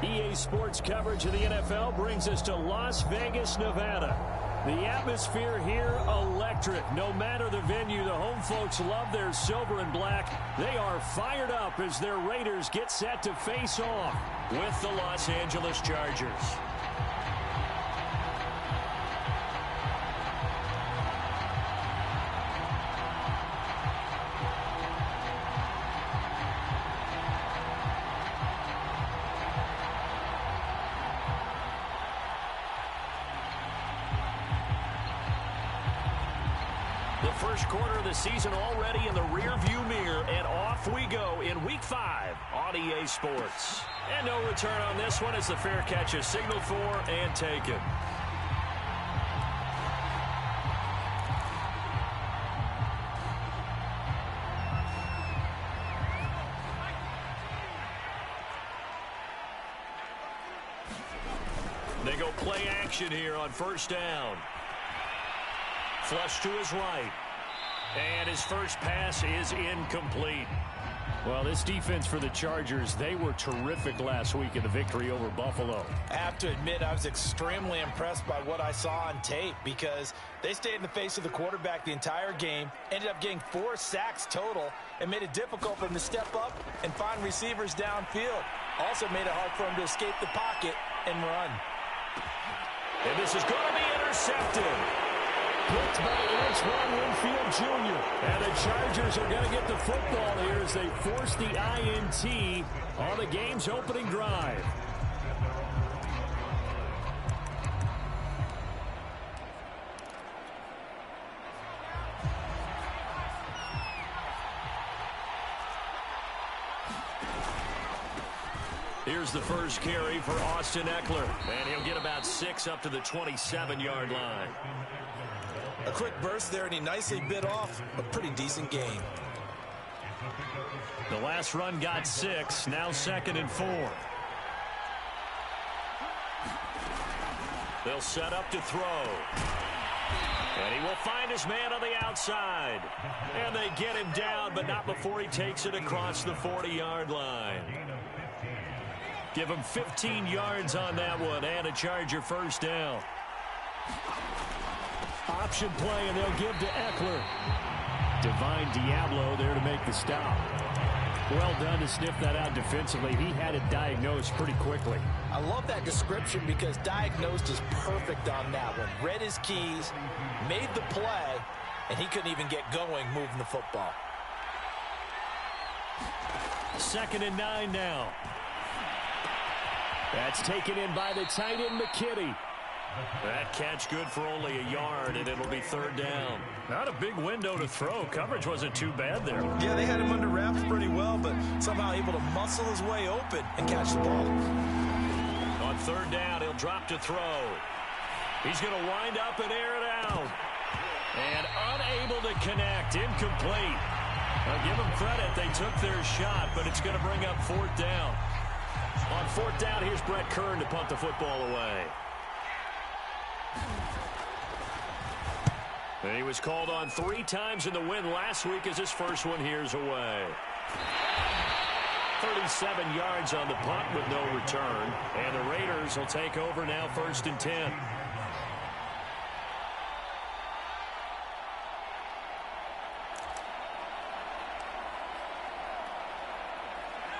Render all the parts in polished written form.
EA Sports coverage of the NFL brings us to Las Vegas, Nevada. The atmosphere here, electric. No matter the venue, the home folks love their silver and black. They are fired up as their Raiders get set to face off with the Los Angeles Chargers. First quarter of the season already in the rearview mirror, and off we go in Week 5 on EA Sports. And no return on this one as the fair catch is signaled for and taken. They go play action here on first down. Flush to his right. And his first pass is incomplete. Well, this defense for the Chargers, they were terrific last week in the victory over Buffalo. I have to admit, I was extremely impressed by what I saw on tape because they stayed in the face of the quarterback the entire game, ended up getting 4 sacks total, and made it difficult for him to step up and find receivers downfield. Also made it hard for him to escape the pocket and run. And this is going to be intercepted. Picked by Antoine Winfield Jr. And the Chargers are going to get the football here as they force the INT on the game's opening drive. Here's the first carry for Austin Ekeler. And he'll get about 6 up to the 27-yard line. A quick burst there, and he nicely bit off a pretty decent gain. The last run got 6, now 2nd and 4. They'll set up to throw. And he will find his man on the outside. And they get him down, but not before he takes it across the 40-yard line. Give him 15 yards on that one, and a Charger first down. Option play, and they'll give to Ekeler. Divine Diablo there to make the stop. Well done to sniff that out defensively. He had it diagnosed pretty quickly. I love that description because diagnosed is perfect on that one. Read his keys, made the play, and he couldn't even get going moving the football. 2nd and 9 now. That's taken in by the tight end, McKinney. That catch good for only a yard, and it'll be 3rd down. Not a big window to throw. Coverage wasn't too bad there. Yeah, they had him under wraps pretty well, but somehow able to muscle his way open and catch the ball. On 3rd down, he'll drop to throw. He's going to wind up and air it out. And unable to connect. Incomplete. I'll give them credit. They took their shot, but it's going to bring up 4th down. On 4th down, here's Brett Kern to punt the football away. And he was called on 3 times in the win last week as his first one here's away. 37 yards on the punt with no return. And the Raiders will take over now 1st and 10.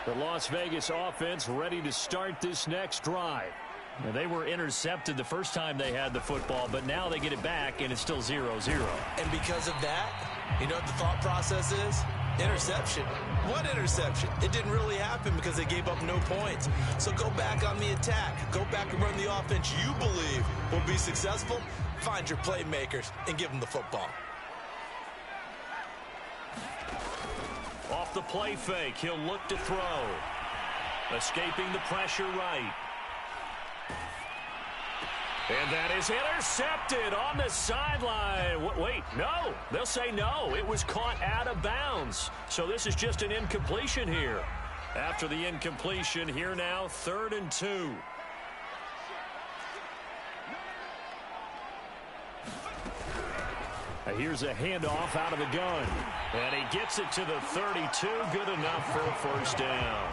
The Las Vegas offense ready to start this next drive. And they were intercepted the first time they had the football, but now they get it back, and it's still 0-0. And because of that, you know what the thought process is? Interception. What interception? It didn't really happen because they gave up no points. So go back on the attack. Go back and run the offense you believe will be successful. Find your playmakers and give them the football. Off the play fake, he'll look to throw. Escaping the pressure right. And that is intercepted on the sideline. Wait, no. They'll say no. It was caught out of bounds. So this is just an incompletion here. After the incompletion, here now, 3rd and 2. Here's a handoff out of the gun. And he gets it to the 32. Good enough for a first down.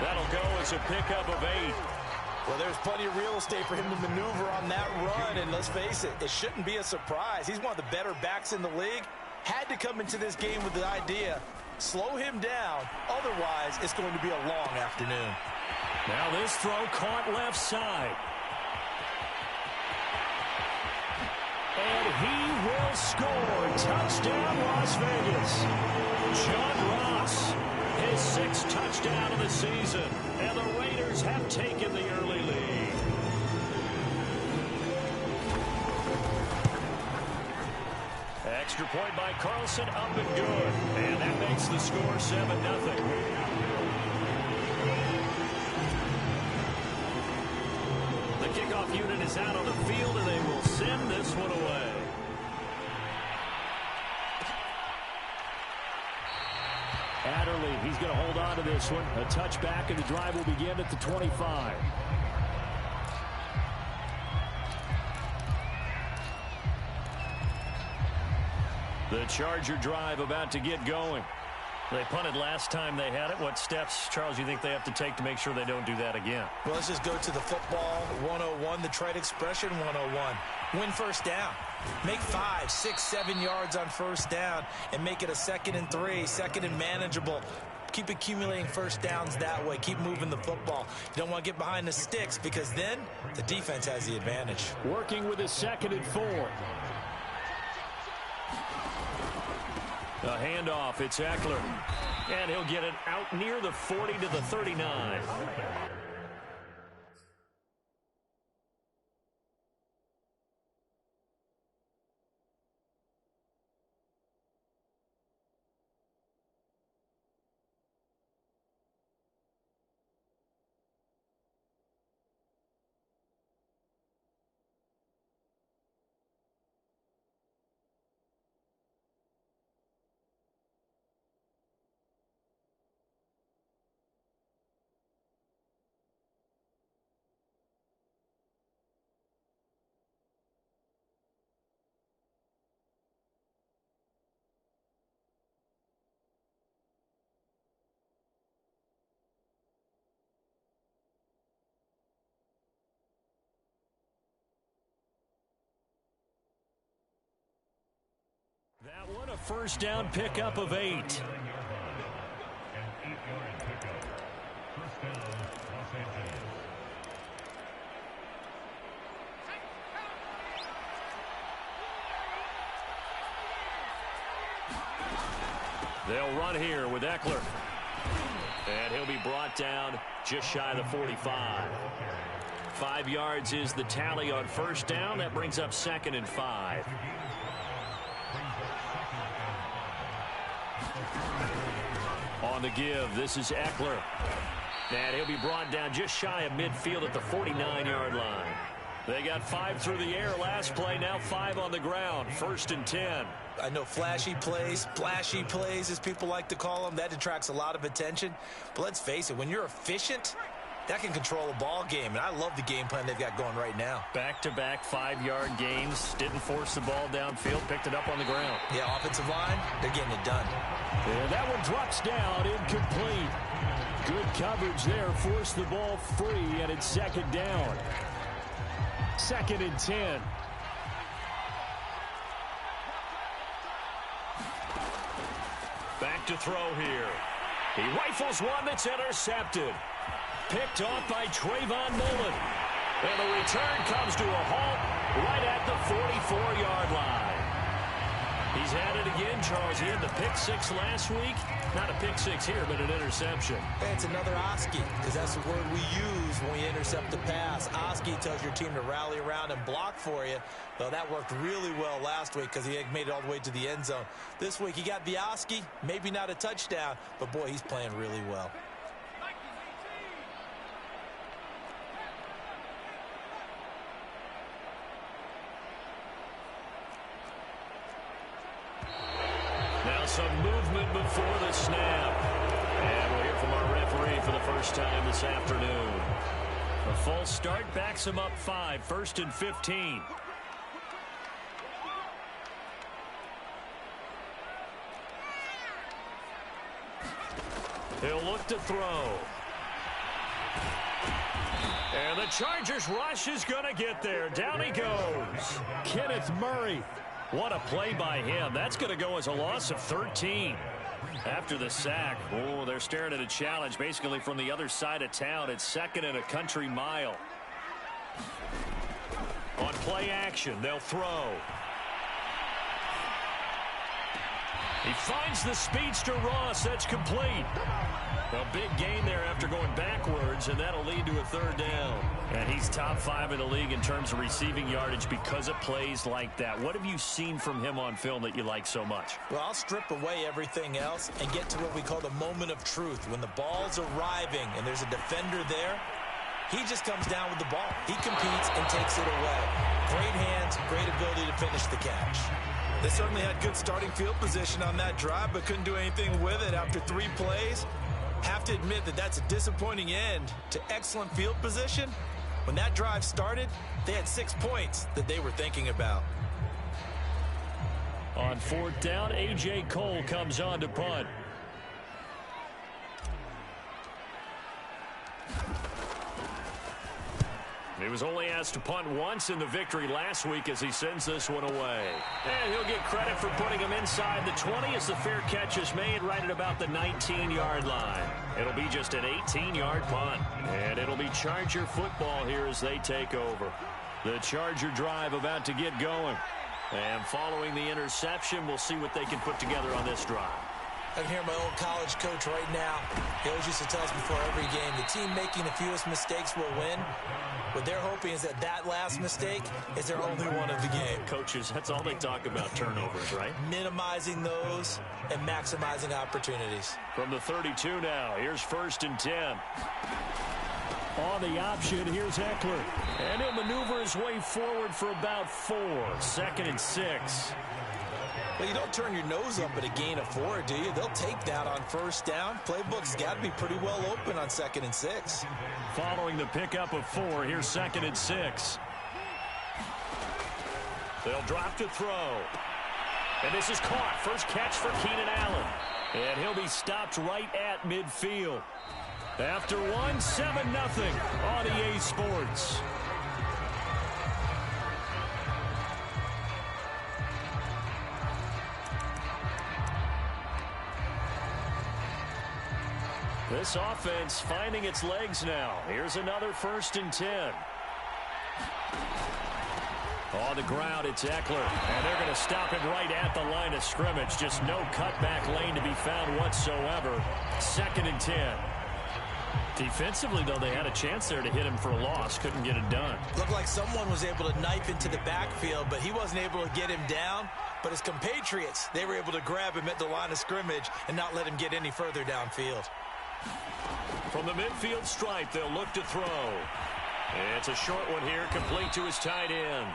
That'll go as a pickup of 8. Well, there's plenty of real estate for him to maneuver on that run, and let's face it, it shouldn't be a surprise. He's one of the better backs in the league. Had to come into this game with the idea, slow him down, otherwise it's going to be a long afternoon. Now this throw caught left side. And he will score. Touchdown, Las Vegas. John Ross, his 6th touchdown of the season. And the Raiders have taken the early lead. Extra point by Carlson, up and good. And that makes the score 7-0. The kickoff unit is out on the field, and they will send this one away. Adderley, he's going to hold on to this one. A touchback, and the drive will begin at the 25. The Charger drive about to get going. They punted last time they had it. What steps, Charles, you think they have to take to make sure they don't do that again? Well, let's just go to the football 101, the trade expression 101. Win first down. Make 5, 6, 7 yards on first down and make it a 2nd and 3, 2nd and manageable. Keep accumulating first downs that way. Keep moving the football. You don't want to get behind the sticks because then the defense has the advantage. Working with a 2nd and 4. A handoff, it's Eckler. And he'll get it out near the 40 to the 39. That one a first down pickup of 8. They'll run here with Eckler. And he'll be brought down just shy of the 45. 5 yards is the tally on first down. That brings up 2nd and 5. On the give, this is Eckler. And he'll be brought down just shy of midfield at the 49-yard line. They got 5 through the air last play, now 5 on the ground. 1st and 10. I know flashy plays, splashy plays, as people like to call them, that attracts a lot of attention. But let's face it, when you're efficient, that can control a ball game, and I love the game plan they've got going right now. Back-to-back 5-yard gains. Didn't force the ball downfield. Picked it up on the ground. Yeah, offensive line, they're getting it done. And that one drops down, incomplete. Good coverage there. Forced the ball free, and it's 2nd down. 2nd and 10. Back to throw here. He rifles one that's intercepted. Picked off by Trayvon Mullen. And the return comes to a halt right at the 44-yard line. He's had it again, Charles. He had the pick 6 last week. Not a pick 6 here, but an interception. It's another Oski, because that's the word we use when we intercept the pass. Oski tells your team to rally around and block for you. Though that worked really well last week because he made it all the way to the end zone. This week he got the Oski, maybe not a touchdown, but boy, he's playing really well. Now some movement before the snap. And we'll hear from our referee for the first time this afternoon. A false start backs him up 5. 1st and 15. He'll look to throw. And the Chargers rush is going to get there. Down he goes. Kenneth Murray. What a play by him. That's going to go as a loss of 13. After the sack, oh, they're staring at a challenge basically from the other side of town. It's second and a country mile. On play action, they'll throw. He finds the speedster Ross. That's complete. A big gain there after going backwards, and that'll lead to a third down. And he's top 5 in the league in terms of receiving yardage because of plays like that. What have you seen from him on film that you like so much? Well, I'll strip away everything else and get to what we call the moment of truth. When the ball's arriving and there's a defender there, he just comes down with the ball. He competes and takes it away. Great hands, great ability to finish the catch. They certainly had good starting field position on that drive, but couldn't do anything with it after 3 plays. Have to admit that that's a disappointing end to excellent field position. When that drive started, they had 6 points that they were thinking about. On 4th down, A.J. Cole comes on to punt. He was only asked to punt once in the victory last week as he sends this one away. And he'll get credit for putting him inside the 20 as the fair catch is made right at about the 19-yard line. It'll be just an 18-yard punt. And it'll be Charger football here as they take over. The Charger drive about to get going. And following the interception, we'll see what they can put together on this drive. I can hear my old college coach right now. He always used to tell us before every game, the team making the fewest mistakes will win. What they're hoping is that that last mistake is their only one of the game. Coaches, that's all they talk about, turnovers, right? Minimizing those and maximizing opportunities. From the 32 now, here's 1st and 10. On the option, here's Eckler. And he'll maneuver his way forward for about 4. 2nd and 6. Well, you don't turn your nose up at a gain of 4, do you? They'll take that on 1st down. Playbook's got to be pretty well open on 2nd and 6. Following the pickup of 4, here's 2nd and 6. They'll drop to throw. And this is caught. First catch for Keenan Allen. And he'll be stopped right at midfield. After 1, 7-0 on EA Sports. This offense finding its legs now. Here's another 1st and 10. On the ground, it's Eckler. And they're going to stop him right at the line of scrimmage. Just no cutback lane to be found whatsoever. 2nd and 10. Defensively, though, they had a chance there to hit him for a loss. Couldn't get it done. Looked like someone was able to knife into the backfield, but he wasn't able to get him down. But his compatriots, they were able to grab him at the line of scrimmage and not let him get any further downfield. From the midfield stripe, they'll look to throw. It's a short one here, complete to his tight end.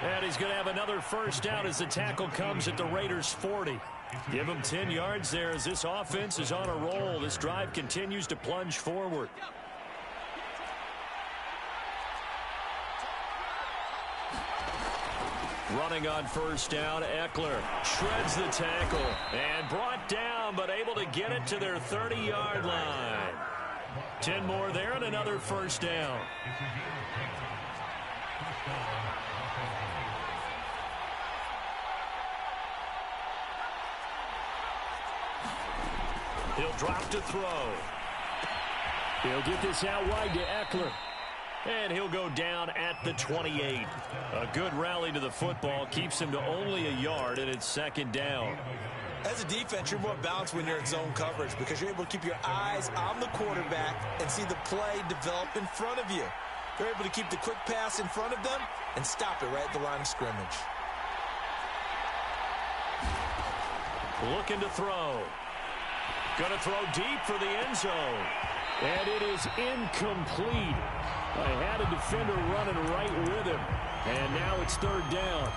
And he's going to have another 1st down as the tackle comes at the Raiders' 40. Give him 10 yards there as this offense is on a roll. This drive continues to plunge forward. Running on 1st down, Eckler shreds the tackle and brought down, but able to get it to their 30-yard line. 10 more there and another 1st down. He'll drop to throw. He'll get this out wide to Eckler. And he'll go down at the 28. A good rally to the football keeps him to only a yard, and it's 2nd down. As a defense, you're more balanced when you're in zone coverage because you're able to keep your eyes on the quarterback and see the play develop in front of you. You're able to keep the quick pass in front of them and stop it right at the line of scrimmage. Looking to throw. Going to throw deep for the end zone. And it is incomplete. I had a defender running right with him. And now it's 3rd down.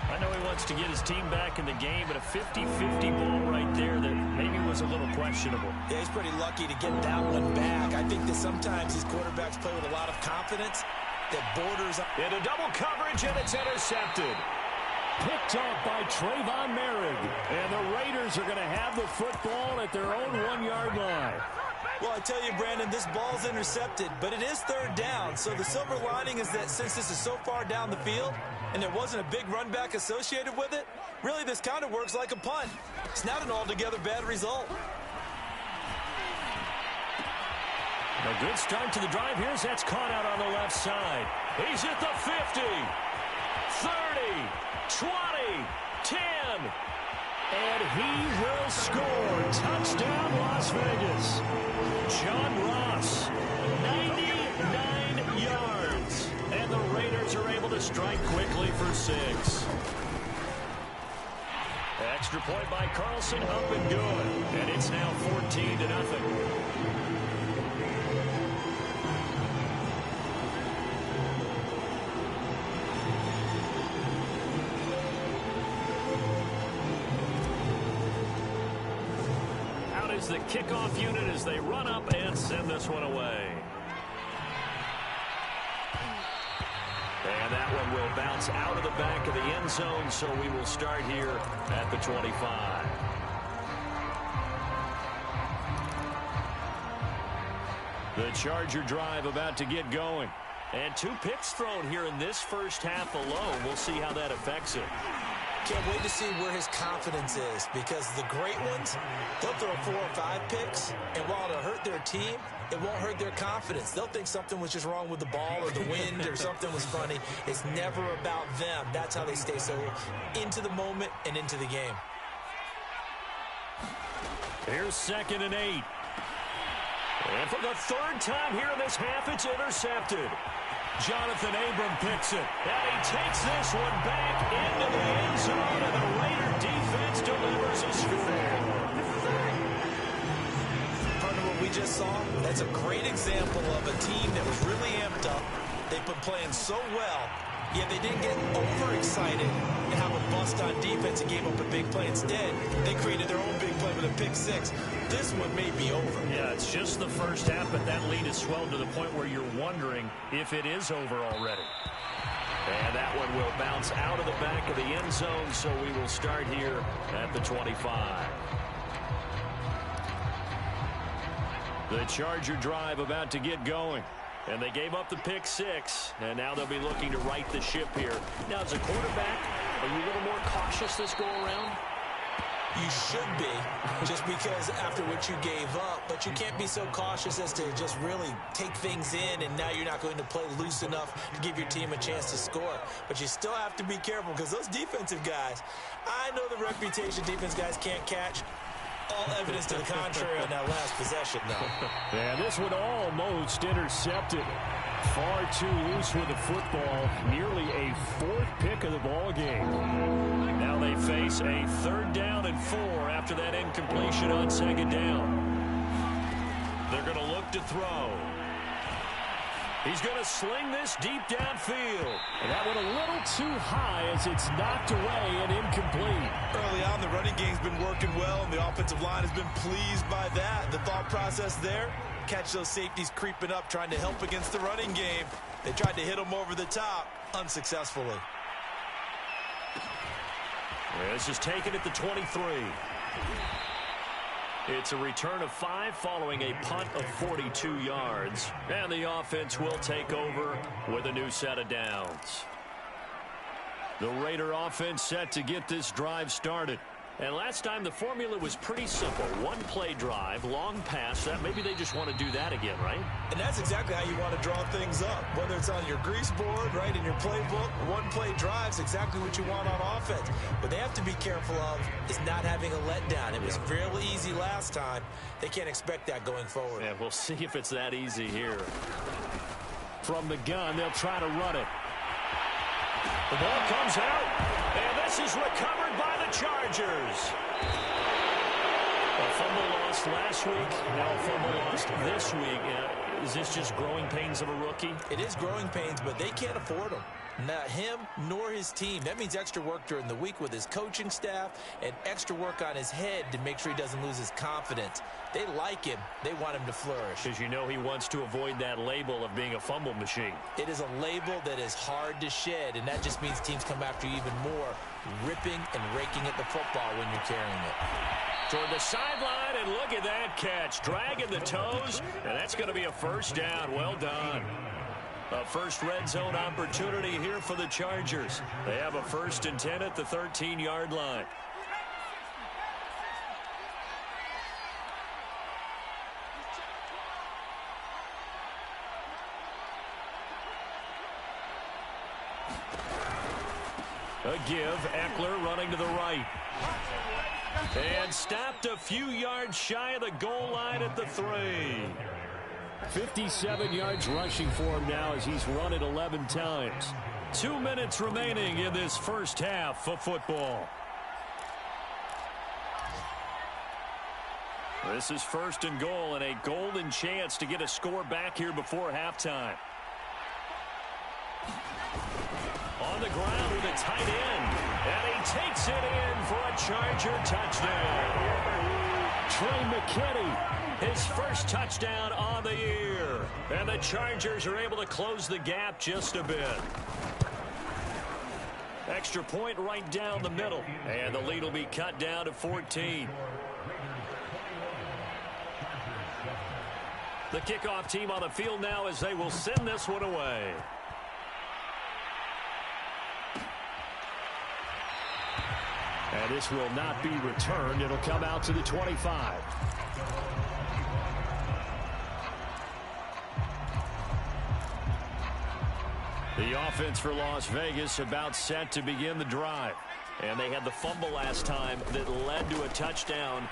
I know he wants to get his team back in the game, but a 50-50 ball right there that maybe was a little questionable. Yeah, he's pretty lucky to get that one back. I think that sometimes these quarterbacks play with a lot of confidence that borders on. Into double coverage, and it's intercepted. Picked off by Trayvon Merrick. And the Raiders are going to have the football at their own 1-yard line. Well, I tell you, Brandon, this ball's intercepted, but it is third down. So the silver lining is that since this is so far down the field and there wasn't a big run back associated with it, really this kind of works like a punt. It's not an altogether bad result. A good start to the drive here as that's caught out on the left side. He's at the 50, 30, 20, 10. And he will score. Touchdown, Las Vegas. John Ross, 99 yards. And the Raiders are able to strike quickly for 6. Extra point by Carlson, up and good. And it's now 14-0. The kickoff unit as they run up and send this one away. And that one will bounce out of the back of the end zone, so we will start here at the 25. The Charger drive about to get going. And 2 picks thrown here in this first half alone. We'll see how that affects it. Can't wait to see where his confidence is, because the great ones, they'll throw 4 or 5 picks, and while it'll hurt their team, it won't hurt their confidence. They'll think something was just wrong with the ball or the wind or something was funny. It's never about them. That's how they stay so into the moment and into the game. Here's 2nd and 8. And for the 3rd time here in this half, it's intercepted. Jonathan Abram picks it, and he takes this one back into the end zone, and the Raider defense delivers a score. Partner, what we just saw, that's a great example of a team that was really amped up. They've been playing so well, yet they didn't get overexcited and have a bust on defense and gave up a big play. Instead, they created their own big play with a pick 6. This one may be over. Yeah, it's just the first half, but that lead has swelled to the point where you're wondering if it is over already. And that one will bounce out of the back of the end zone, so we will start here at the 25. The Charger drive about to get going. And they gave up the pick 6, and now they'll be looking to right the ship here. Now, as a quarterback, are you a little more cautious this go-around? You should be, just because after what you gave up, but you can't be so cautious as to just really take things in, and now you're not going to play loose enough to give your team a chance to score. But you still have to be careful, because those defensive guys, I know the reputation defense guys can't catch. All evidence to the contrary on that last possession, though. Yeah, this one almost intercepted. Far too loose with the football. Nearly a 4th pick of the ball game. Now they face a 3rd down and 4 after that incompletion on 2nd down. They're going to look to throw. He's going to sling this deep downfield. And that one a little too high as it's knocked away and incomplete. Early on, the running game's been working well, and the offensive line has been pleased by that. The thought process there, catch those safeties creeping up, trying to help against the running game. They tried to hit them over the top, unsuccessfully. This is taken at the 23. It's a return of 5 following a punt of 42 yards. And the offense will take over with a new set of downs. The Raider offense set to get this drive started. And last time the formula was pretty simple. 1-play drive, long pass. That maybe they just want to do that again, right? And that's exactly how you want to draw things up. Whether it's on your grease board, right, in your playbook, 1-play drive's exactly what you want on offense. What they have to be careful of is not having a letdown. It was fairly easy last time. They can't expect that going forward. Yeah, we'll see if it's that easy here. From the gun, they'll try to run it. The ball comes out, and this is recovered by the Chargers. A fumble lost last week, now a fumble lost this week. Is this just growing pains of a rookie? It is growing pains, but they can't afford them. Not him nor his team. That means extra work during the week with his coaching staff and extra work on his head to make sure he doesn't lose his confidence. They like him. They want him to flourish. Because you know he wants to avoid that label of being a fumble machine. It is a label that is hard to shed, and that just means teams come after you even more, ripping and raking at the football when you're carrying it. Toward the sideline, and look at that catch. Dragging the toes, and that's going to be a first down. Well done. A first red zone opportunity here for the Chargers. They have a 1st and 10 at the 13-yard line. A give, Eckler running to the right. And stopped a few yards shy of the goal line at the 3. 57 yards rushing for him now as he's run it 11 times. 2 minutes remaining in this first half of football. This is 1st and goal and a golden chance to get a score back here before halftime. On the ground with a tight end. And he takes it in for a Charger touchdown. Trey McKinney. His first touchdown on the year. And the Chargers are able to close the gap just a bit. Extra point right down the middle. And the lead will be cut down to 14. The kickoff team on the field now as they will send this one away. And this will not be returned. It'll come out to the 25. The offense for Las Vegas about set to begin the drive. And they had the fumble last time that led to a touchdown.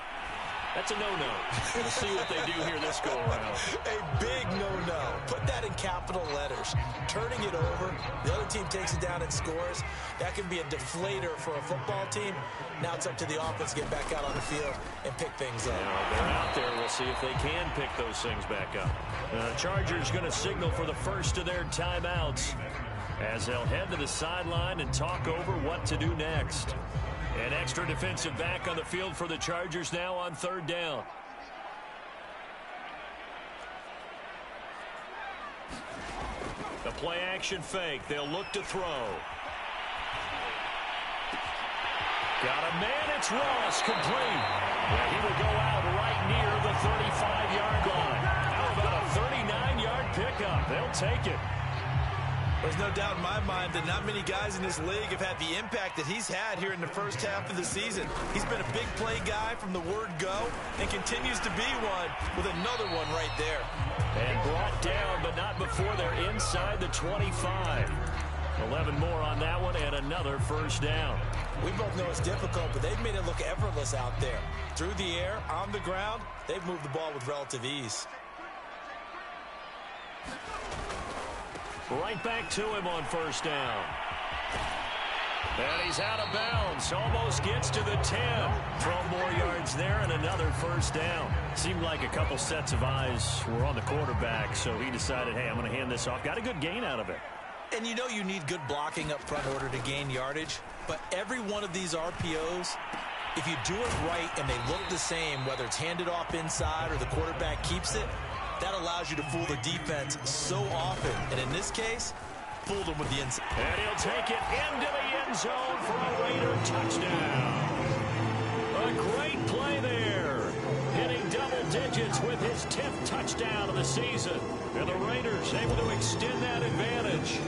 That's a no-no. We'll see what they do here this go-around. A big no-no. Put that in capital letters. Turning it over, the other team takes it down and scores. That can be a deflator for a football team. Now it's up to the offense to get back out on the field and pick things up. They're out there. We'll see if they can pick those things back up. The Chargers going to signal for the first of their timeouts as they'll head to the sideline and talk over what to do next. An extra defensive back on the field for the Chargers now on 3rd down. The play action fake. They'll look to throw. Got a man. It's Ross. Complete. Well, he will go out right near the 35-yard line. How about a 39-yard pickup? They'll take it. There's no doubt in my mind that not many guys in this league have had the impact that he's had here in the first half of the season. He's been a big play guy from the word go and continues to be one with another one right there. And brought down, but not before they're inside the 25. 11 more on that one and another first down. We both know it's difficult, but they've made it look effortless out there. Through the air, on the ground, they've moved the ball with relative ease. Right back to him on first down. And he's out of bounds. Almost gets to the 10. 12 more yards there and another first down. Seemed like a couple sets of eyes were on the quarterback, so he decided, hey, I'm going to hand this off. Got a good gain out of it. And you know you need good blocking up front in order to gain yardage. But every one of these RPOs, if you do it right and they look the same, whether it's handed off inside or the quarterback keeps it, that allows you to fool the defense so often. And in this case, fooled them with the inside. And he'll take it into the end zone for a Raider touchdown. A great play there. Hitting double digits with his 10th touchdown of the season. And the Raiders able to extend that advantage.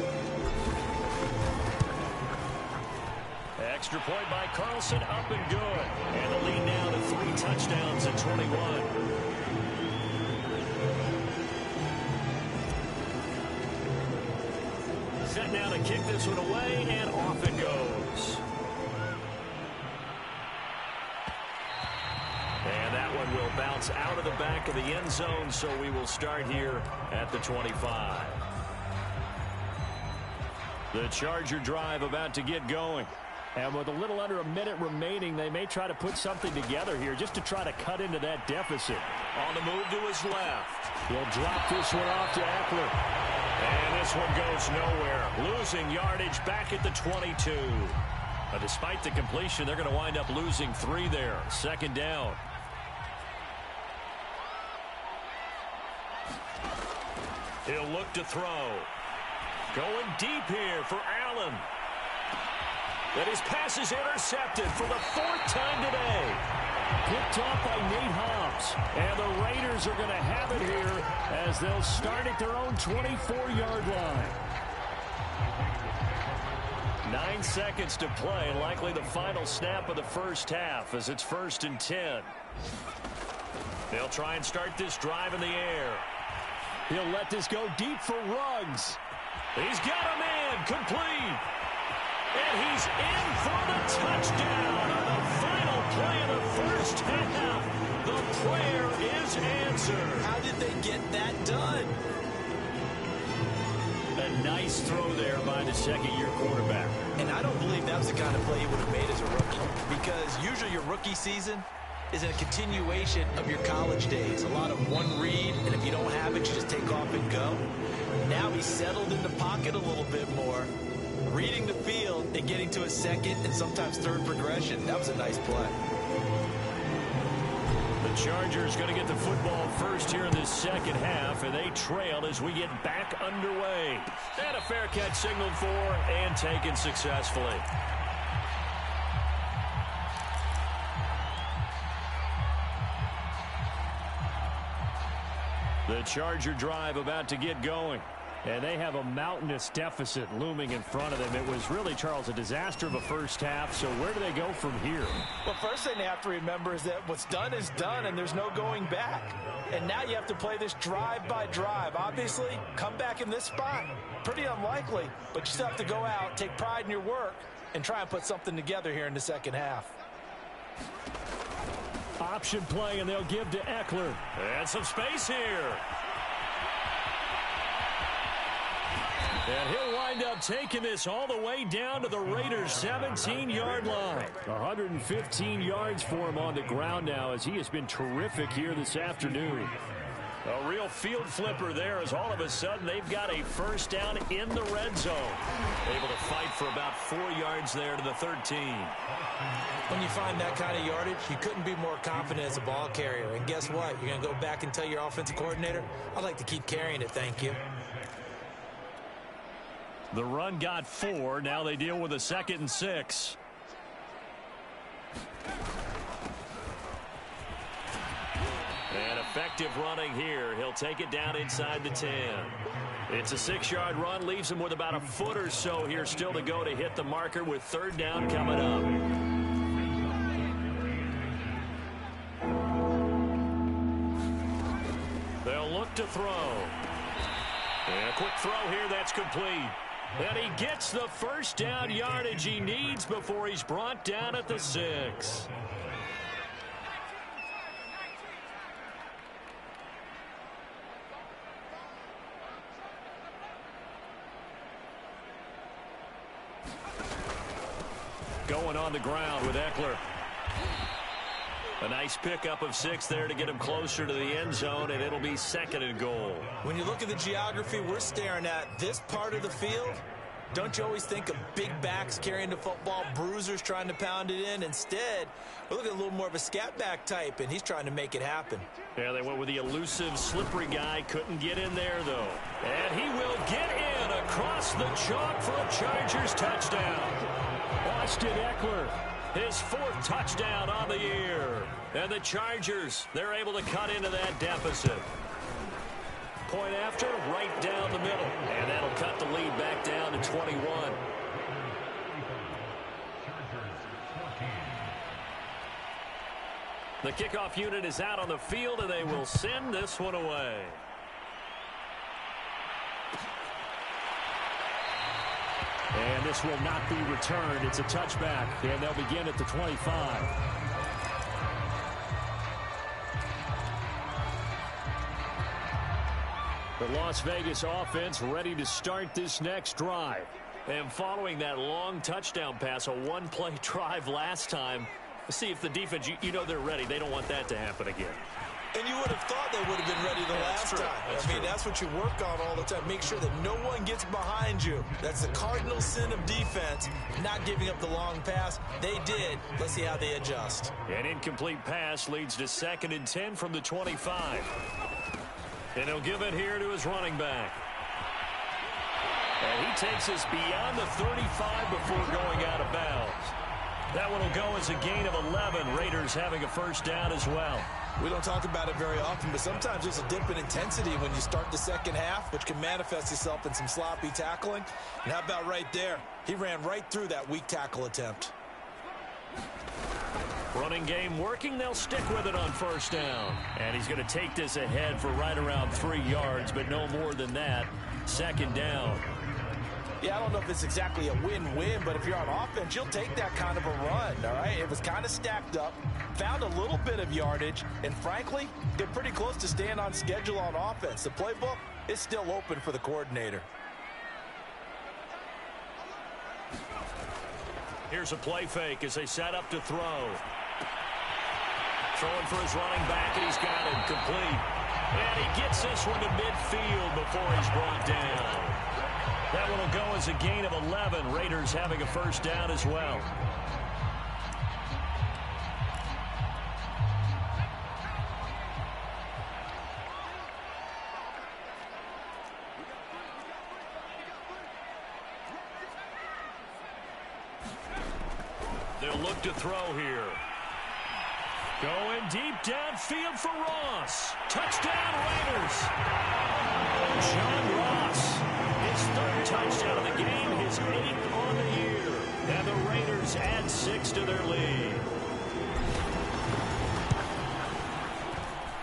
Extra point by Carlson, up and good. And the lead now to 3 touchdowns at 21. Set now to kick this one away, and off it goes. And that one will bounce out of the back of the end zone, so we will start here at the 25. The Charger drive about to get going. And with a little under a minute remaining, they may try to put something together here just to try to cut into that deficit. On the move to his left. He'll drop this one off to Eckler. And this one goes nowhere. Losing yardage back at the 22. But despite the completion, they're going to wind up losing 3 there. Second down. He'll look to throw. Going deep here for Allen. And his pass is intercepted for the 4th time today. Picked off by Nate Hobbs. And the Raiders are going to have it here as they'll start at their own 24-yard line. 9 seconds to play. Likely the final snap of the first half as it's 1st and 10. They'll try and start this drive in the air. He'll let this go deep for Ruggs. He's got a man complete. And he's in for the touchdown on the final play of the first half. The prayer is answered. How did they get that done? A nice throw there by the second-year quarterback. And I don't believe that was the kind of play he would have made as a rookie. Because usually your rookie season is a continuation of your college days. A lot of one read, and if you don't have it, you just take off and go. Now he's settled in the pocket a little bit more, reading the field and getting to a second and sometimes third progression. That was a nice play. The Chargers going to get the football first here in this second half, and they trail as we get back underway. And a fair catch signaled for and taken successfully. The Charger drive about to get going. And they have a mountainous deficit looming in front of them. It was really, Charles, a disaster of a first half. So where do they go from here? Well, first thing they have to remember is that what's done is done, and there's no going back. And now you have to play this drive by drive. Obviously, come back in this spot. Pretty unlikely, but you still have to go out, take pride in your work, and try and put something together here in the second half. Option play, and they'll give to Eckler. And some space here. And he'll wind up taking this all the way down to the Raiders' 17-yard line. 115 yards for him on the ground now as he has been terrific here this afternoon. A real field flipper there as all of a sudden they've got a first down in the red zone. Able to fight for about 4 yards there to the 13. When you find that kind of yardage, you couldn't be more confident as a ball carrier. And guess what? You're going to go back and tell your offensive coordinator, I'd like to keep carrying it, thank you. The run got 4. Now they deal with a 2nd and 6. And effective running here. He'll take it down inside the 10. It's a 6-yard run. Leaves him with about a foot or so here still to go to hit the marker with 3rd down coming up. They'll look to throw. And a quick throw here. That's complete. And he gets the first down yardage he needs before he's brought down at the 6. Going on the ground with Eckler. A nice pickup of 6 there to get him closer to the end zone, and it'll be 2nd and goal. When you look at the geography we're staring at, this part of the field, don't you always think of big backs carrying the football, bruisers trying to pound it in? Instead, we're looking at a little more of a scat back type, and he's trying to make it happen. Yeah, they went with the elusive, slippery guy. Couldn't get in there, though. And he will get in across the chalk for a Chargers touchdown. Austin Eckler. His 4th touchdown on the year. And the Chargers, they're able to cut into that deficit. Point after, right down the middle. And that'll cut the lead back down to 21. The kickoff unit is out on the field, and they will send this one away. And this will not be returned. It's a touchback, and they'll begin at the 25. The Las Vegas offense ready to start this next drive. And following that long touchdown pass, a one-play drive last time, see if the defense, you know they're ready. They don't want that to happen again. And you would have thought they would have been ready the last time. I mean, that's what you work on all the time. Make sure that no one gets behind you. That's the cardinal sin of defense, not giving up the long pass. They did. Let's see how they adjust. An incomplete pass leads to 2nd and 10 from the 25. And he'll give it here to his running back. And he takes us beyond the 35 before going out of bounds. That one will go as a gain of 11. Raiders having a first down as well. We don't talk about it very often, but sometimes there's a dip in intensity when you start the second half, which can manifest itself in some sloppy tackling. And how about right there? He ran right through that weak tackle attempt. Running game working. They'll stick with it on first down. And he's going to take this ahead for right around 3 yards, but no more than that. 2nd down. Yeah, I don't know if it's exactly a win-win, but if you're on offense, you'll take that kind of a run, all right? It was kind of stacked up, found a little bit of yardage, and frankly, they're pretty close to staying on schedule on offense. The playbook is still open for the coordinator. Here's a play fake as they set up to throw. Throwing for his running back, and he's got it complete. And he gets this one to midfield before he's brought down. That one will go as a gain of 11. Raiders having a first down as well. They'll look to throw here. Going deep downfield for Ross. Touchdown, Raiders. John Ross. His 3rd touchdown of the game, his 8th on the year. And the Raiders add 6 to their lead.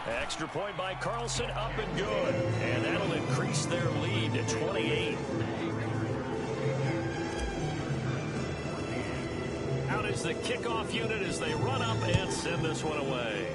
Extra point by Carlson, up and good. And that'll increase their lead to 28. Out is the kickoff unit as they run up and send this one away.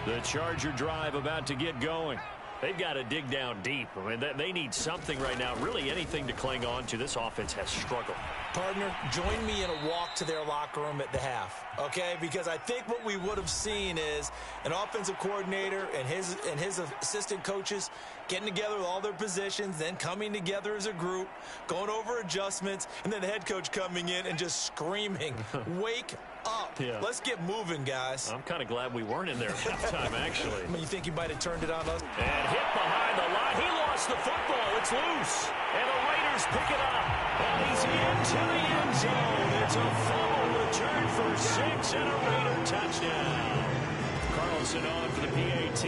The Charger drive about to get going. They've got to dig down deep. I mean, they need something right now, really anything to cling on to. This offense has struggled. Partner, join me in a walk to their locker room at the half, okay? Because I think what we would have seen is an offensive coordinator and his assistant coaches getting together with all their positions, then coming together as a group, going over adjustments, and then the head coach coming in and just screaming, wake up. Yeah. Let's get moving, guys. I'm kind of glad we weren't in there at halftime, actually. I mean, you think he might have turned it on us? And hit behind the line. He lost the football. It's loose. And the Raiders pick it up. And he's into the end zone. It's a fumble return for 6 and a Raider touchdown. Carlson on for the PAT.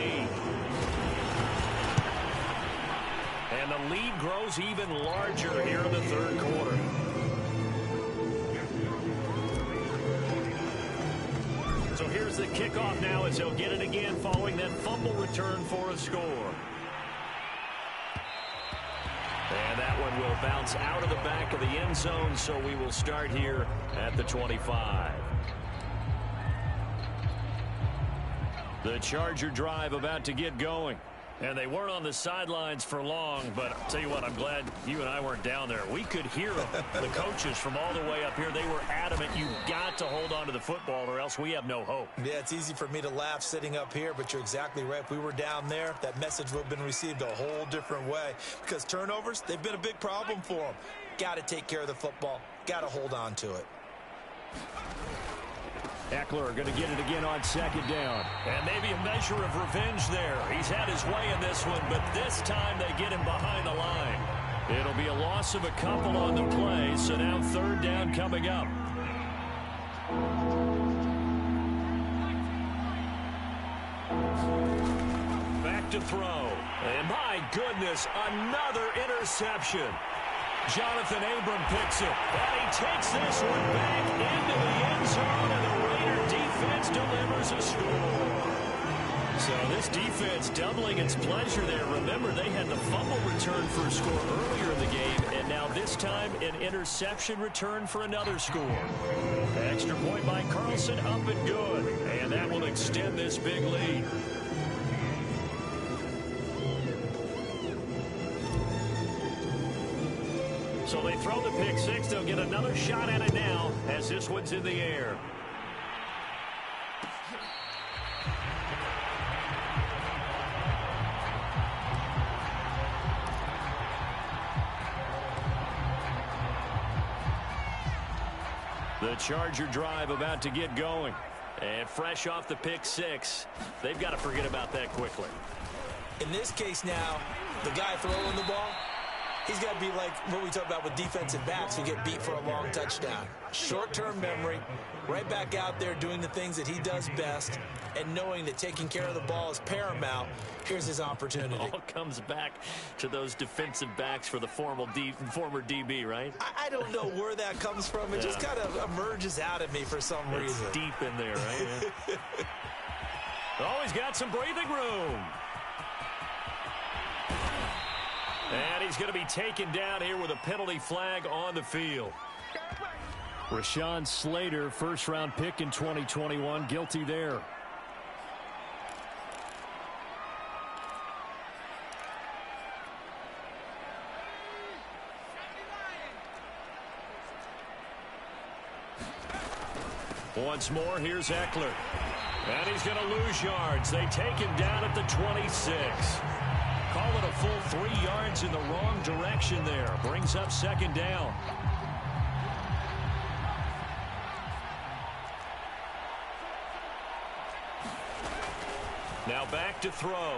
And the lead grows even larger here in the 3rd quarter. So here's the kickoff now as they'll get it again following that fumble return for a score. And that one will bounce out of the back of the end zone, so we will start here at the 25. The Charger drive about to get going. And they weren't on the sidelines for long, but I'll tell you what, I'm glad you and I weren't down there. We could hear them, the coaches from all the way up here. They were adamant, you've got to hold on to the football or else we have no hope. Yeah, it's easy for me to laugh sitting up here, but you're exactly right. If we were down there, that message would have been received a whole different way. Because turnovers, they've been a big problem for them. Got to take care of the football. Got to hold on to it. Eckler going to get it again on 2nd down. And maybe a measure of revenge there. He's had his way in this one, but this time they get him behind the line. It'll be a loss of a couple on the play, so now 3rd down coming up. Back to throw. And my goodness, another interception. Jonathan Abram picks it. And he takes this one back into the end zone, and the Raider defense delivers a score. So this defense doubling its pleasure there. Remember, they had the fumble return for a score earlier in the game, and now this time an interception return for another score. Extra point by Carlson, up and good. And that will extend this big lead. So they throw the pick six. They'll get another shot at it now as this one's in the air. The Charger drive about to get going. And fresh off the pick six, they've got to forget about that quickly. In this case now, the guy throwing the ball, he's got to be like what we talk about with defensive backs who get beat for a long touchdown. Short-term memory, right back out there doing the things that he does best, and knowing that taking care of the ball is paramount. Here's his opportunity. It all comes back to those defensive backs for the former DB, right? I don't know where that comes from. It just kind of emerges out of me for some reason. It's deep in there, right? Yeah. Oh, he's got some breathing room. And he's going to be taken down here with a penalty flag on the field. Rashawn Slater, first-round pick in 2021, guilty there. Once more, here's Eckler. And he's going to lose yards. They take him down at the 26. Call it a full 3 yards in the wrong direction there. Brings up second down. Now back to throw.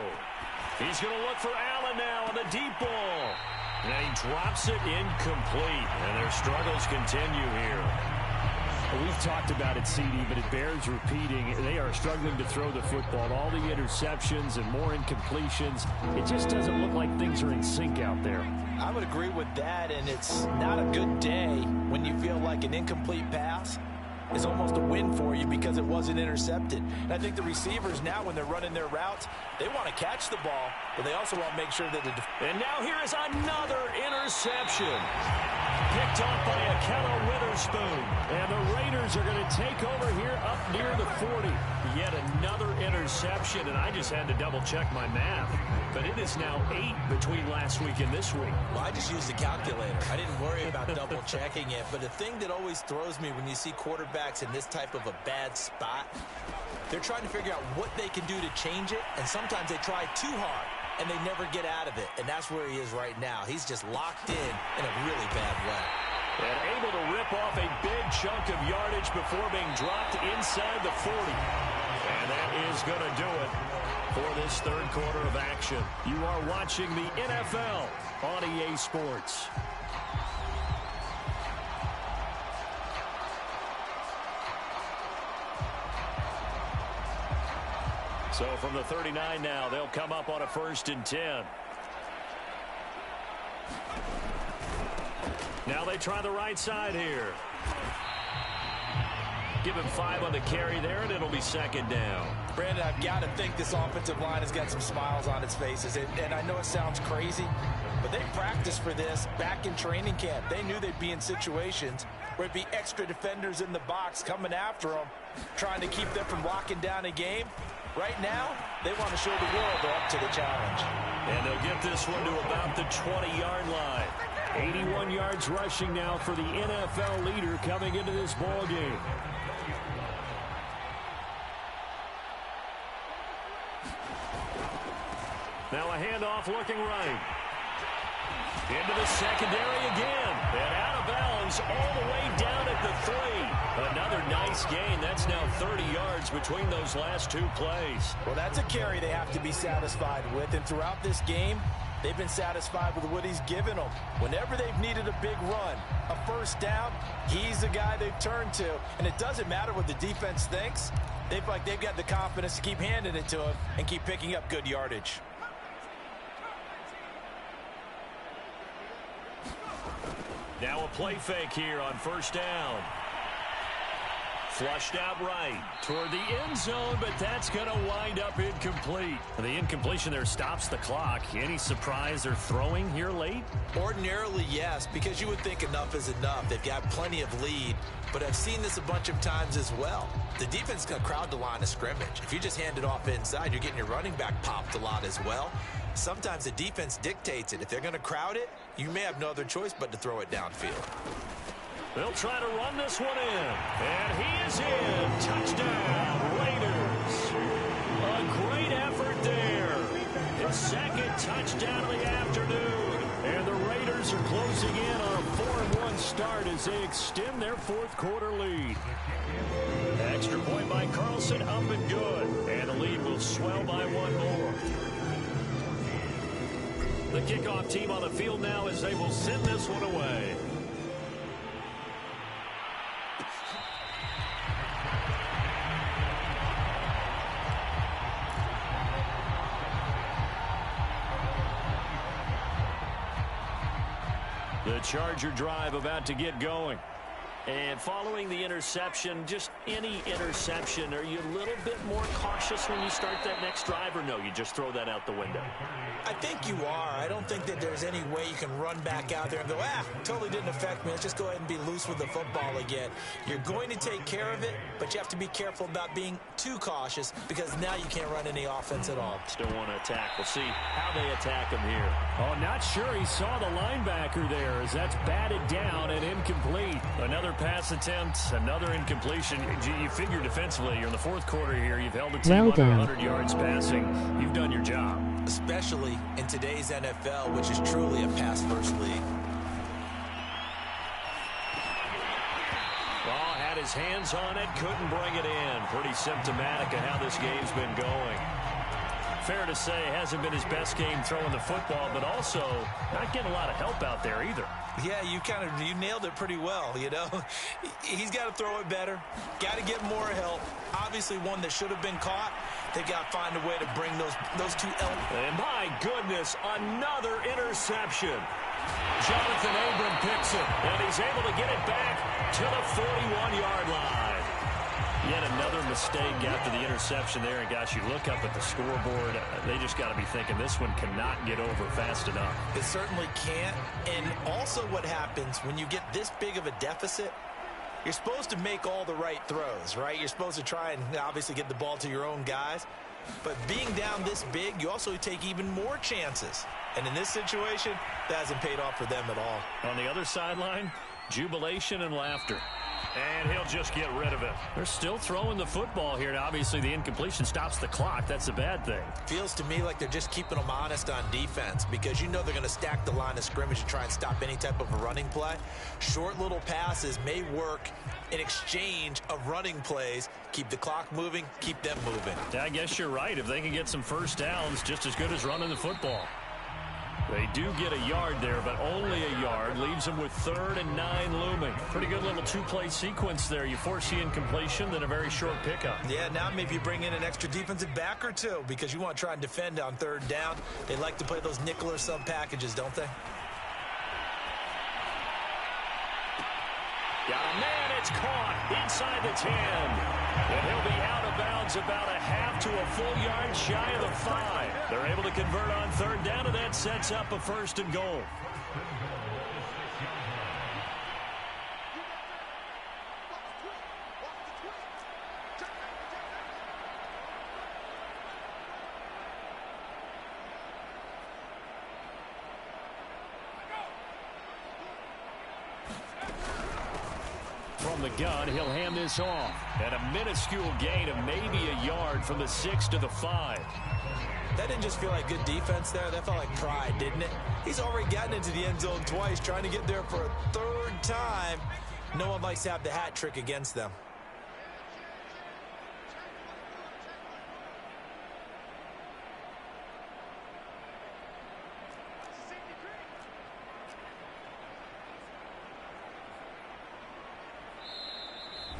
He's going to look for Allen now on the deep ball. And he drops it incomplete. And their struggles continue here. We've talked about it, CD, but it bears repeating. They are struggling to throw the football. All the interceptions and more incompletions. It just doesn't look like things are in sync out there. I would agree with that, and it's not a good day when you feel like an incomplete pass is almost a win for you because it wasn't intercepted. And I think the receivers now, when they're running their routes, they want to catch the ball, but they also want to make sure that and now here is another interception. Picked off by Ahkello Witherspoon. And the Raiders are going to take over here up near the 40. Yet another interception, and I just had to double-check my math. But it is now 8 between last week and this week. Well, I just used the calculator. I didn't worry about double-checking it. But the thing that always throws me when you see quarterbacks in this type of a bad spot, they're trying to figure out what they can do to change it, and sometimes they try too hard, and they never get out of it. And that's where he is right now. He's just locked in a really bad way. And able to rip off a big chunk of yardage before being dropped inside the 40. And that is going to do it for this third quarter of action. You are watching the NFL on EA Sports. So from the 39 now, they'll come up on a 1st and 10. Now they try the right side here. Give him 5 on the carry there, and it'll be second down. Brandon, I've got to think this offensive line has got some smiles on its faces. And I know it sounds crazy, but they practiced for this back in training camp. They knew they'd be in situations where it'd be extra defenders in the box coming after them, trying to keep them from locking down a game. Right now, they want to show the world they're up to the challenge. And they'll get this one to about the 20-yard line. 81 yards rushing now for the NFL leader coming into this ball game. Now a handoff looking right. Into the secondary again. And out of bounds all the way down at the 3. Another nice gain. That's now 30 yards between those last 2 plays. Well, that's a carry they have to be satisfied with. And throughout this game, they've been satisfied with what he's given them. Whenever they've needed a big run, a first down, he's the guy they've turned to. And it doesn't matter what the defense thinks. They've got the confidence to keep handing it to him and keep picking up good yardage. Now a play fake here on 1st down. Flushed out right toward the end zone, but that's going to wind up incomplete. The incompletion there stops the clock. Any surprise they're throwing here late? Ordinarily, yes, because you would think enough is enough. They've got plenty of lead, but I've seen this a bunch of times as well. The defense is going to crowd the line of scrimmage. If you just hand it off inside, you're getting your running back popped a lot as well. Sometimes the defense dictates it. If they're going to crowd it, you may have no other choice but to throw it downfield. They'll try to run this one in. And he is in. Touchdown, Raiders. A great effort there. His second touchdown of the afternoon. And the Raiders are closing in on a 4-1 start as they extend their fourth quarter lead. Extra point by Carlson, up and good. And the lead will swell by one more. The kickoff team on the field now as they will send this one away. The Charger drive about to get going. And following the interception, just any interception, are you a little bit more cautious when you start that next drive, or no, you just throw that out the window? I think you are. I don't think that there's any way you can run back out there and go, totally didn't affect me. Let's just go ahead and be loose with the football again. You're going to take care of it, but you have to be careful about being too cautious because now you can't run any offense at all. Still want to attack. We'll see how they attack him here. Oh, not sure he saw the linebacker there as that's batted down and incomplete. Another pass attempt, another incompletion. You figure defensively, you're in the fourth quarter here. You've held a team under 100 yards passing. You've done your job. Especially in today's NFL, which is truly a pass-first league. Well, had his hands on it, couldn't bring it in. Pretty symptomatic of how this game's been going. Fair to say, hasn't been his best game throwing the football, but also not getting a lot of help out there either. Yeah, you nailed it pretty well, you know. He's got to throw it better, got to get more help. Obviously one that should have been caught. They got to find a way to bring those two elements. And my goodness, another interception. Jonathan Abram picks it, and he's able to get it back to the 41-yard line. Yet another mistake after the interception there. And, gosh, you look up at the scoreboard, they just got to be thinking this one cannot get over fast enough. It certainly can't. And also what happens when you get this big of a deficit, you're supposed to make all the right throws, right? You're supposed to try and obviously get the ball to your own guys. But being down this big, you also take even more chances. And in this situation, that hasn't paid off for them at all. On the other sideline, jubilation and laughter. And he'll just get rid of it. They're still throwing the football here. Now, obviously, the incompletion stops the clock. That's a bad thing. Feels to me like they're just keeping them honest on defense because you know they're going to stack the line of scrimmage and try and stop any type of a running play. Short little passes may work in exchange of running plays. Keep the clock moving, keep them moving. I guess you're right. If they can get some first downs, just as good as running the football. They do get a yard there, but only a yard. Leaves them with 3rd and 9 looming. Pretty good little two-play sequence there. You force the incompletion, then a very short pickup. Yeah, now maybe you bring in an extra defensive back or two because you want to try and defend on 3rd down. They like to play those nickel or sub packages, don't they? Got a man, it's caught inside the 10. And he'll be out of bounds about a half to a full yard shy of the 5. They're able to convert on 3rd down, and that sets up a 1st and goal. From the gun, he'll hand this off. And a minuscule gain of maybe a yard from the 6 to the 5. That didn't just feel like good defense there. That felt like pride, didn't it? He's already gotten into the end zone twice, trying to get there for a 3rd time. No one likes to have the hat trick against them.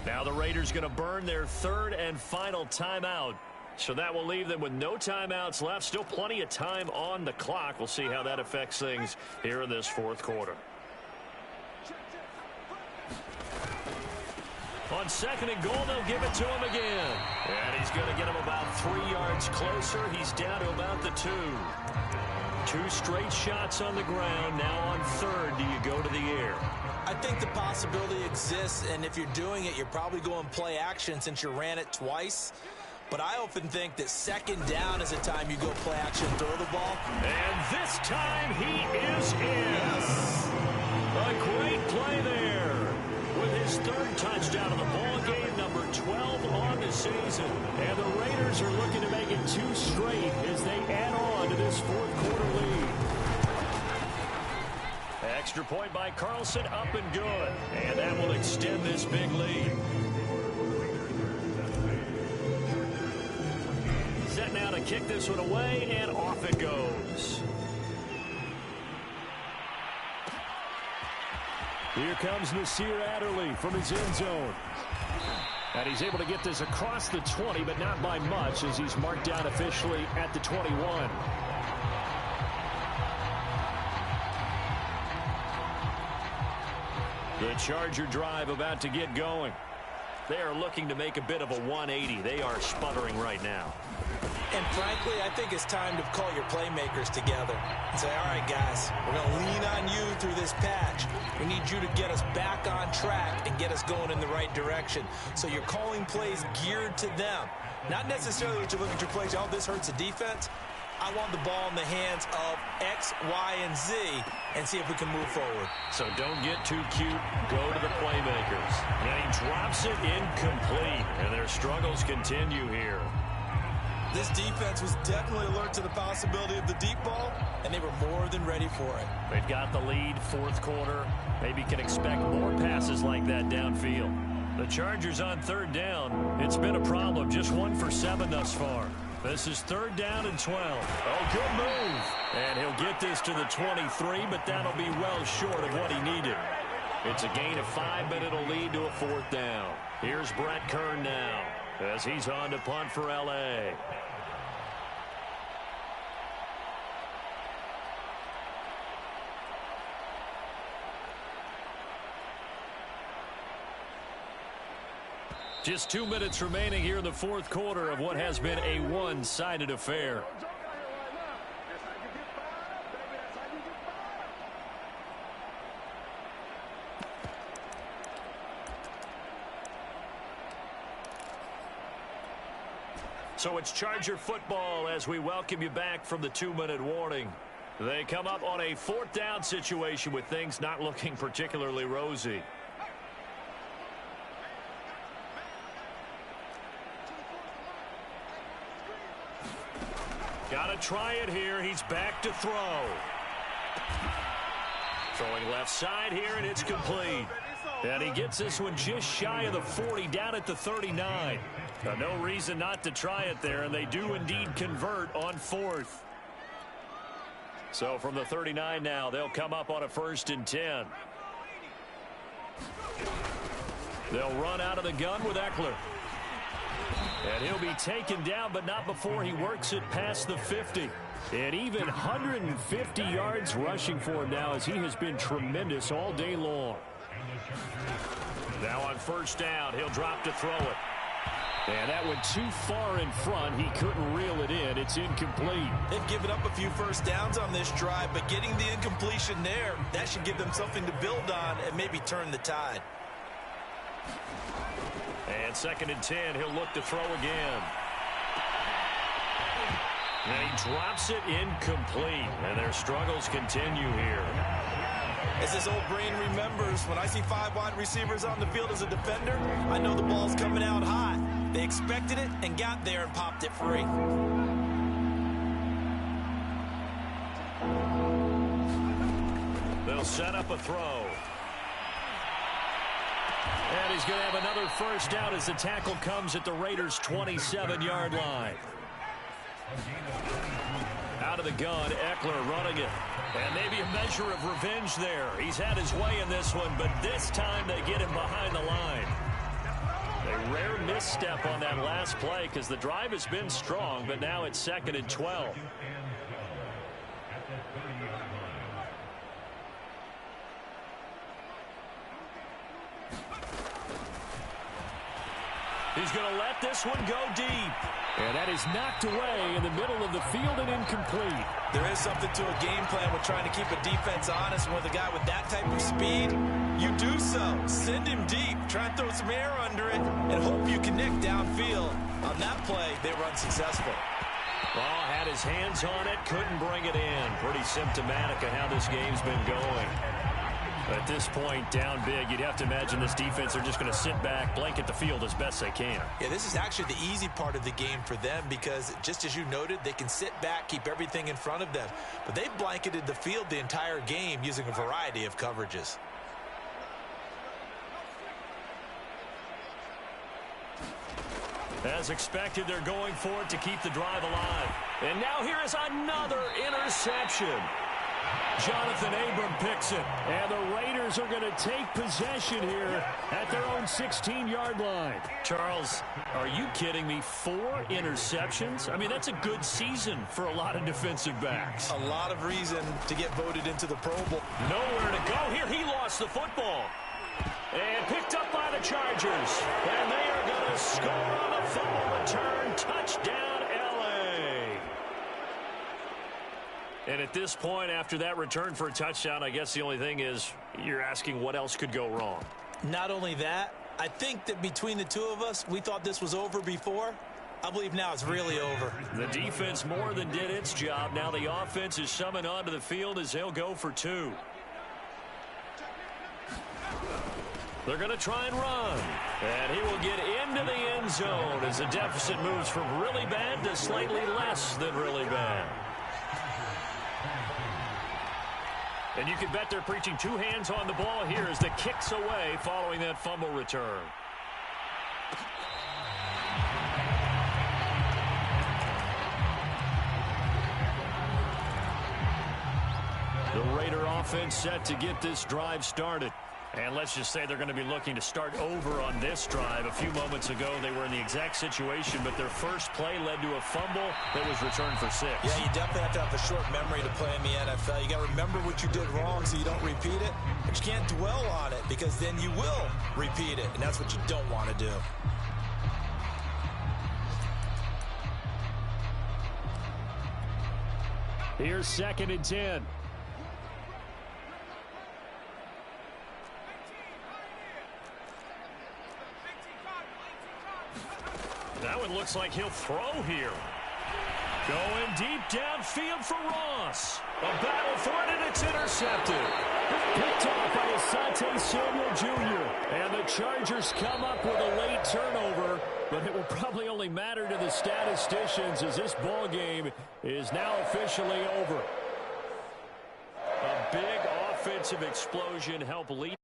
Now the Raiders going to burn their 3rd and final timeout. So that will leave them with no timeouts left. Still plenty of time on the clock. We'll see how that affects things here in this 4th quarter. On 2nd and goal, they'll give it to him again. And he's going to get him about 3 yards closer. He's down to about the 2. 2 straight shots on the ground. Now on 3rd, do you go to the air? I think the possibility exists, and if you're doing it, you're probably going play action since you ran it twice. but I often think that second down is a time you go play action and throw the ball. And this time he is in. Yes. A great play there. With his third touchdown of the ball game, number 12 on the season. And the Raiders are looking to make it 2 straight as they add on to this fourth quarter lead. Extra point by Carlson, up and good. And that will extend this big lead. Set now to kick this one away, and off it goes. Here comes Nasir Adderley from his end zone. And he's able to get this across the 20, but not by much, as he's marked down officially at the 21. The Charger drive about to get going. They are looking to make a bit of a 180. They are sputtering right now. And frankly, I think it's time to call your playmakers together and say, all right, guys, we're going to lean on you through this patch. We need you to get us back on track and get us going in the right direction. So you're calling plays geared to them. Not necessarily that you look at your plays, oh, this hurts the defense. I want the ball in the hands of X, Y, and Z and see if we can move forward. So don't get too cute. Go to the playmakers. And he drops it incomplete. And their struggles continue here. This defense was definitely alert to the possibility of the deep ball, and they were more than ready for it. They've got the lead, fourth quarter. Maybe can expect more passes like that downfield. The Chargers on third down. It's been a problem. Just 1 for 7 thus far. This is third down and 12. Oh, good move. And he'll get this to the 23, but that'll be well short of what he needed. It's a gain of 5, but it'll lead to a fourth down. Here's Brett Kern now as he's on to punt for L.A. Just 2 minutes remaining here in the fourth quarter of what has been a one-sided affair. So it's Charger football as we welcome you back from the 2-minute warning. They come up on a fourth down situation with things not looking particularly rosy. Got to try it here. He's back to throw. Throwing left side here, and it's complete. And he gets this one just shy of the 40, down at the 39. Now, no reason not to try it there, and they do indeed convert on fourth. So from the 39 now, they'll come up on a 1st and 10. They'll run out of the gun with Eckler. And he'll be taken down, but not before he works it past the 50. And even 150 yards rushing for him now, as he has been tremendous all day long. Now on 1st down, he'll drop to throw it. And that went too far in front. He couldn't reel it in. It's incomplete. They've given up a few first downs on this drive, but getting the incompletion there, that should give them something to build on and maybe turn the tide. And 2nd and 10, he'll look to throw again. And he drops it incomplete. And their struggles continue here. As his old brain remembers, when I see 5 wide receivers on the field as a defender, I know the ball's coming out hot. They expected it and got there and popped it free. They'll set up a throw. And he's going to have another first down as the tackle comes at the Raiders' 27-yard line. Out of the gun, Eckler running it. And maybe a measure of revenge there. He's had his way in this one, but this time they get him behind the line. A rare misstep on that last play because the drive has been strong, but now it's 2nd and 12. He's going to let this one go deep. And that is knocked away in the middle of the field and incomplete. There is something to a game plan with trying to keep a defense honest. And with a guy with that type of speed, you do so. Send him deep. Try and throw some air under it and hope you connect downfield. On that play, they were unsuccessful. Ball had his hands on it, couldn't bring it in. Pretty symptomatic of how this game's been going. At this point, down big, you'd have to imagine this defense are just going to sit back, blanket the field as best they can. Yeah, this is actually the easy part of the game for them because, just as you noted, they can sit back, keep everything in front of them. But they've blanketed the field the entire game using a variety of coverages. As expected, they're going for it to keep the drive alive. And now here is another interception. Jonathan Abram picks it. And the Raiders are going to take possession here at their own 16-yard line. Charles, are you kidding me? 4 interceptions? I mean, that's a good season for a lot of defensive backs. A lot of reason to get voted into the Pro Bowl. Nowhere to go. Here he lost the football. And picked up by the Chargers. And they are going to score on a fumble return. Touchdown, L.A. And at this point, after that return for a touchdown, I guess the only thing is you're asking what else could go wrong. Not only that, I think that between the two of us, we thought this was over before. I believe now it's really over. The defense more than did its job. Now the offense is summoned onto the field as they'll go for 2. They're going to try and run. And he will get into the end zone as the deficit moves from really bad to slightly less than really bad. And you can bet they're preaching 2 hands on the ball here as the kick's away following that fumble return. The Raider offense set to get this drive started. And let's just say they're going to be looking to start over on this drive. A few moments ago, they were in the exact situation, but their first play led to a fumble that was returned for 6. Yeah, you definitely have to have a short memory to play in the NFL. You got to remember what you did wrong so you don't repeat it, but you can't dwell on it because then you will repeat it, and that's what you don't want to do. Here's 2nd and 10. That one looks like he'll throw here. Going deep downfield for Ross. A battle for it, and it's intercepted. Picked off by Asante Samuel Jr. And the Chargers come up with a late turnover, but it will probably only matter to the statisticians as this ball game is now officially over. A big offensive explosion helped lead.